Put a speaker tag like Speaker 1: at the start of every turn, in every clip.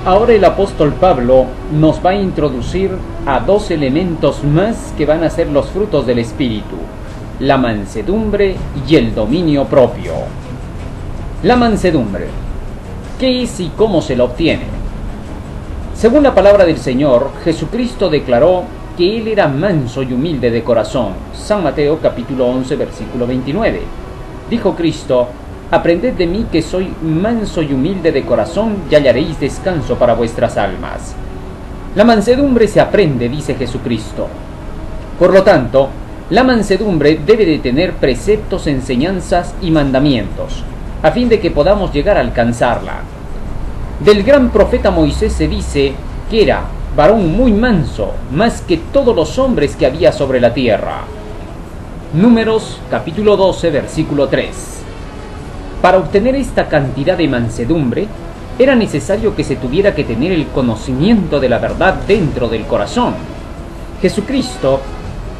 Speaker 1: Ahora el apóstol Pablo nos va a introducir a dos elementos más que van a ser los frutos del Espíritu: la mansedumbre y el dominio propio. La mansedumbre, ¿qué es y cómo se la obtiene? Según la palabra del Señor, Jesucristo declaró que Él era manso y humilde de corazón. San Mateo capítulo 11 versículo 29. Dijo Cristo: aprended de mí que soy manso y humilde de corazón, y hallaréis descanso para vuestras almas. La mansedumbre se aprende, dice Jesucristo. Por lo tanto, la mansedumbre debe de tener preceptos, enseñanzas y mandamientos, a fin de que podamos llegar a alcanzarla. Del gran profeta Moisés se dice que era varón muy manso, más que todos los hombres que había sobre la tierra. Números capítulo 12 versículo 3. Para obtener esta cantidad de mansedumbre, era necesario que se tuviera que tener el conocimiento de la verdad dentro del corazón. Jesucristo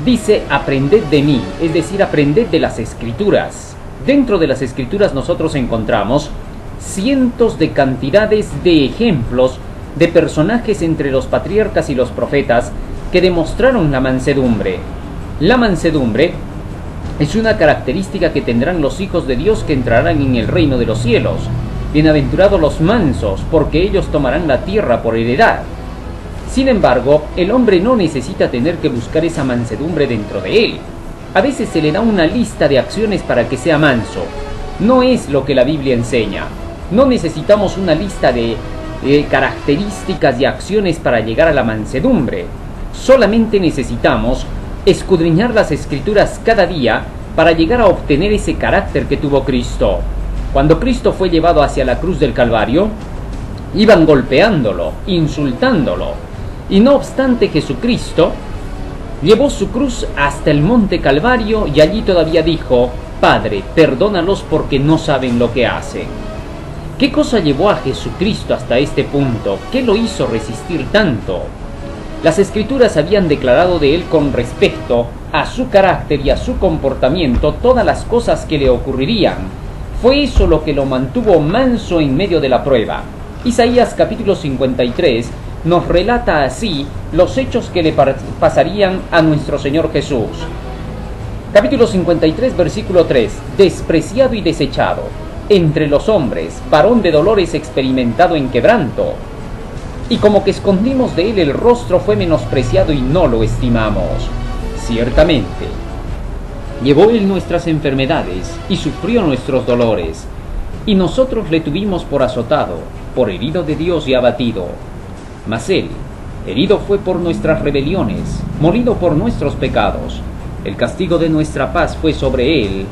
Speaker 1: dice: aprended de mí, es decir, aprended de las Escrituras. Dentro de las Escrituras nosotros encontramos cientos de cantidades de ejemplos de personajes entre los patriarcas y los profetas que demostraron la mansedumbre. La mansedumbre es una característica que tendrán los hijos de Dios que entrarán en el reino de los cielos. Bienaventurados los mansos, porque ellos tomarán la tierra por heredad. Sin embargo, el hombre no necesita tener que buscar esa mansedumbre dentro de él. A veces se le da una lista de acciones para que sea manso. No es lo que la Biblia enseña. No necesitamos una lista de características y acciones para llegar a la mansedumbre. Solamente necesitamos escudriñar las Escrituras cada día para llegar a obtener ese carácter que tuvo Cristo. Cuando Cristo fue llevado hacia la cruz del Calvario, iban golpeándolo, insultándolo, y no obstante Jesucristo llevó su cruz hasta el monte Calvario y allí todavía dijo: Padre, perdónalos porque no saben lo que hacen. ¿Qué cosa llevó a Jesucristo hasta este punto? ¿Qué lo hizo resistir tanto? Las Escrituras habían declarado de él con respecto a su carácter y a su comportamiento todas las cosas que le ocurrirían. Fue eso lo que lo mantuvo manso en medio de la prueba. Isaías capítulo 53 nos relata así los hechos que le pasarían a nuestro Señor Jesús. Capítulo 53 versículo 3: despreciado y desechado entre los hombres, varón de dolores, experimentado en quebranto, y como que escondimos de él el rostro, fue menospreciado y no lo estimamos. Ciertamente, llevó él nuestras enfermedades y sufrió nuestros dolores, y nosotros le tuvimos por azotado, por herido de Dios y abatido. Mas él, herido fue por nuestras rebeliones, molido por nuestros pecados. El castigo de nuestra paz fue sobre él,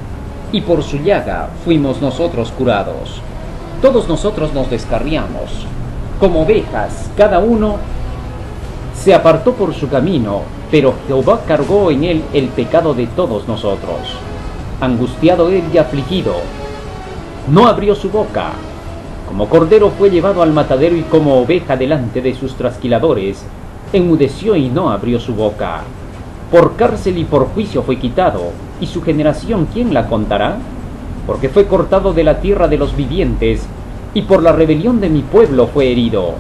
Speaker 1: y por su llaga fuimos nosotros curados. Todos nosotros nos descarriamos. Como ovejas, cada uno se apartó por su camino, pero Jehová cargó en él el pecado de todos nosotros. Angustiado él y afligido, no abrió su boca. Como cordero fue llevado al matadero, y como oveja delante de sus trasquiladores, enmudeció y no abrió su boca. Por cárcel y por juicio fue quitado, y su generación ¿quién la contará? Porque fue cortado de la tierra de los vivientes, y por la rebelión de mi pueblo fue herido.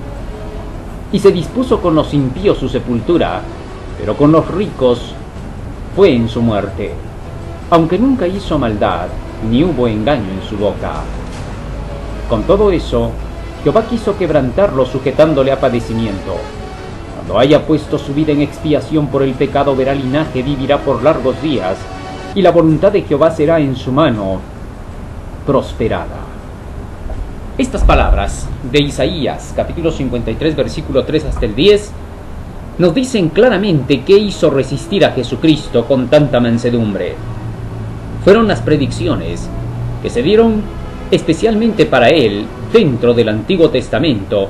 Speaker 1: Y se dispuso con los impíos su sepultura, pero con los ricos fue en su muerte. Aunque nunca hizo maldad, ni hubo engaño en su boca. Con todo eso, Jehová quiso quebrantarlo, sujetándole a padecimiento. Cuando haya puesto su vida en expiación por el pecado, verá linaje, vivirá por largos días, y la voluntad de Jehová será en su mano prosperada. Estas palabras de Isaías, capítulo 53, versículo 3 hasta el 10, nos dicen claramente qué hizo resistir a Jesucristo con tanta mansedumbre. Fueron las predicciones que se dieron especialmente para él dentro del Antiguo Testamento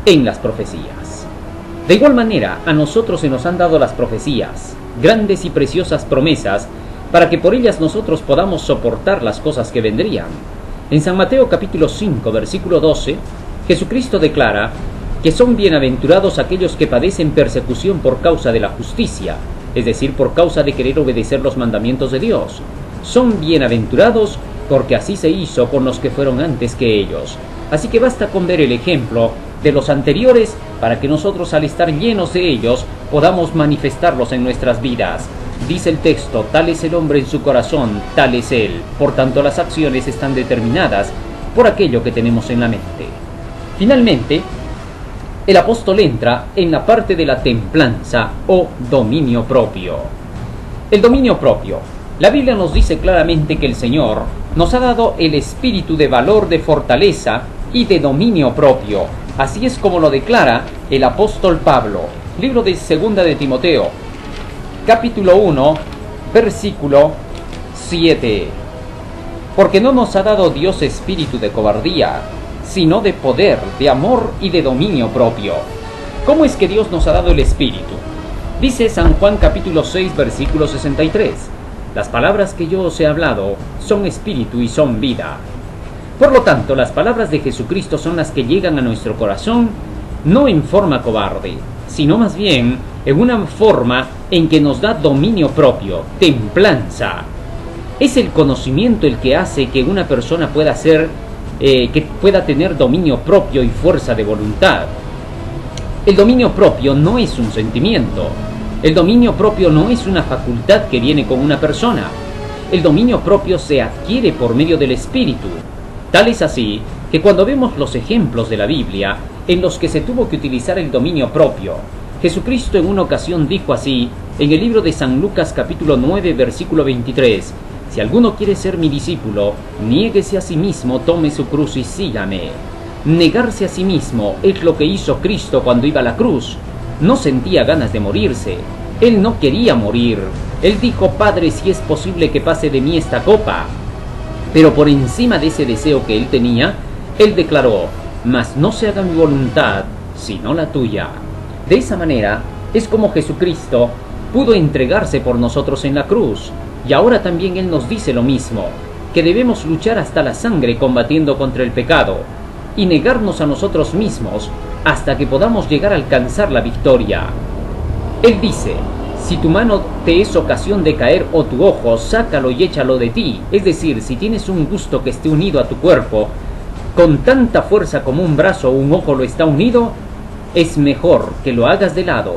Speaker 1: en las profecías. De igual manera, a nosotros se nos han dado las profecías, grandes y preciosas promesas, para que por ellas nosotros podamos soportar las cosas que vendrían. En San Mateo capítulo 5, versículo 12, Jesucristo declara que son bienaventurados aquellos que padecen persecución por causa de la justicia, es decir, por causa de querer obedecer los mandamientos de Dios. Son bienaventurados porque así se hizo con los que fueron antes que ellos. Así que basta con ver el ejemplo de los anteriores, para que nosotros, al estar llenos de ellos, podamos manifestarlos en nuestras vidas. Dice el texto: tal es el hombre en su corazón, tal es él. Por tanto, las acciones están determinadas por aquello que tenemos en la mente. Finalmente, el apóstol entra en la parte de la templanza o dominio propio. El dominio propio. La Biblia nos dice claramente que el Señor nos ha dado el espíritu de valor, de fortaleza y de dominio propio. Así es como lo declara el apóstol Pablo. Libro de 2 de Timoteo, capítulo 1, versículo 7. Porque no nos ha dado Dios espíritu de cobardía, sino de poder, de amor y de dominio propio. ¿Cómo es que Dios nos ha dado el espíritu? Dice San Juan capítulo 6, versículo 63. Las palabras que yo os he hablado son espíritu y son vida. Por lo tanto, las palabras de Jesucristo son las que llegan a nuestro corazón, no en forma cobarde, sino más bien en una forma en que nos da dominio propio, templanza. Es el conocimiento el que hace que una persona pueda tener dominio propio y fuerza de voluntad. El dominio propio no es un sentimiento. El dominio propio no es una facultad que viene con una persona. El dominio propio se adquiere por medio del espíritu. Tal es así que cuando vemos los ejemplos de la Biblia en los que se tuvo que utilizar el dominio propio, Jesucristo en una ocasión dijo así en el libro de San Lucas capítulo 9 versículo 23: si alguno quiere ser mi discípulo, niéguese a sí mismo, tome su cruz y sígame. Negarse a sí mismo es lo que hizo Cristo cuando iba a la cruz. No sentía ganas de morirse. Él no quería morir. Él dijo: Padre, si es posible que pase de mí esta copa. Pero por encima de ese deseo que él tenía, él declaró: mas no se haga mi voluntad, sino la tuya. De esa manera es como Jesucristo pudo entregarse por nosotros en la cruz. Y ahora también Él nos dice lo mismo, que debemos luchar hasta la sangre combatiendo contra el pecado, y negarnos a nosotros mismos hasta que podamos llegar a alcanzar la victoria. Él dice: si tu mano te es ocasión de caer o tu ojo, sácalo y échalo de ti. Es decir, si tienes un gusto que esté unido a tu cuerpo, con tanta fuerza como un brazo o un ojo lo está unido, es mejor que lo hagas de lado,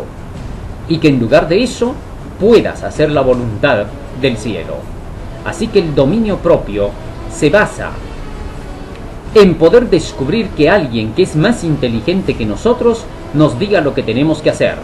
Speaker 1: y que en lugar de eso puedas hacer la voluntad del cielo. Así que el dominio propio se basa en poder descubrir que alguien que es más inteligente que nosotros nos diga lo que tenemos que hacer.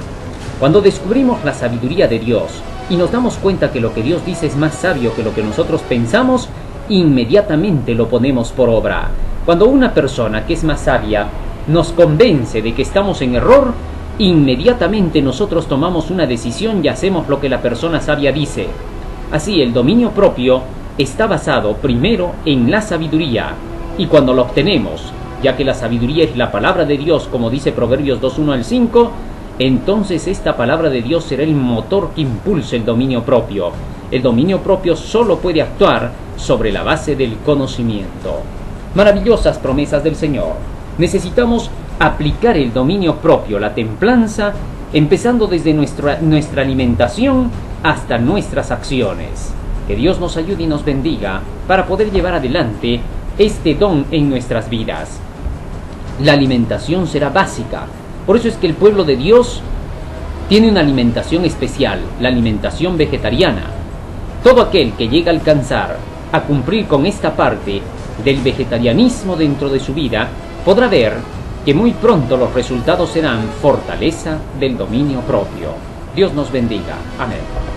Speaker 1: Cuando descubrimos la sabiduría de Dios y nos damos cuenta que lo que Dios dice es más sabio que lo que nosotros pensamos, inmediatamente lo ponemos por obra. Cuando una persona que es más sabia nos convence de que estamos en error, inmediatamente nosotros tomamos una decisión y hacemos lo que la persona sabia dice. Así, el dominio propio está basado primero en la sabiduría, y cuando lo obtenemos, ya que la sabiduría es la palabra de Dios, como dice Proverbios 2:1 al 5, entonces esta palabra de Dios será el motor que impulse el dominio propio. El dominio propio solo puede actuar sobre la base del conocimiento. Maravillosas promesas del Señor. Necesitamos aplicar el dominio propio, la templanza, empezando desde nuestra alimentación hasta nuestras acciones. Que Dios nos ayude y nos bendiga para poder llevar adelante este don en nuestras vidas. La alimentación será básica. Por eso es que el pueblo de Dios tiene una alimentación especial, la alimentación vegetariana. Todo aquel que llega a alcanzar a cumplir con esta parte del vegetarianismo dentro de su vida, podrá ver que muy pronto los resultados serán fortaleza del dominio propio. Dios nos bendiga. Amén.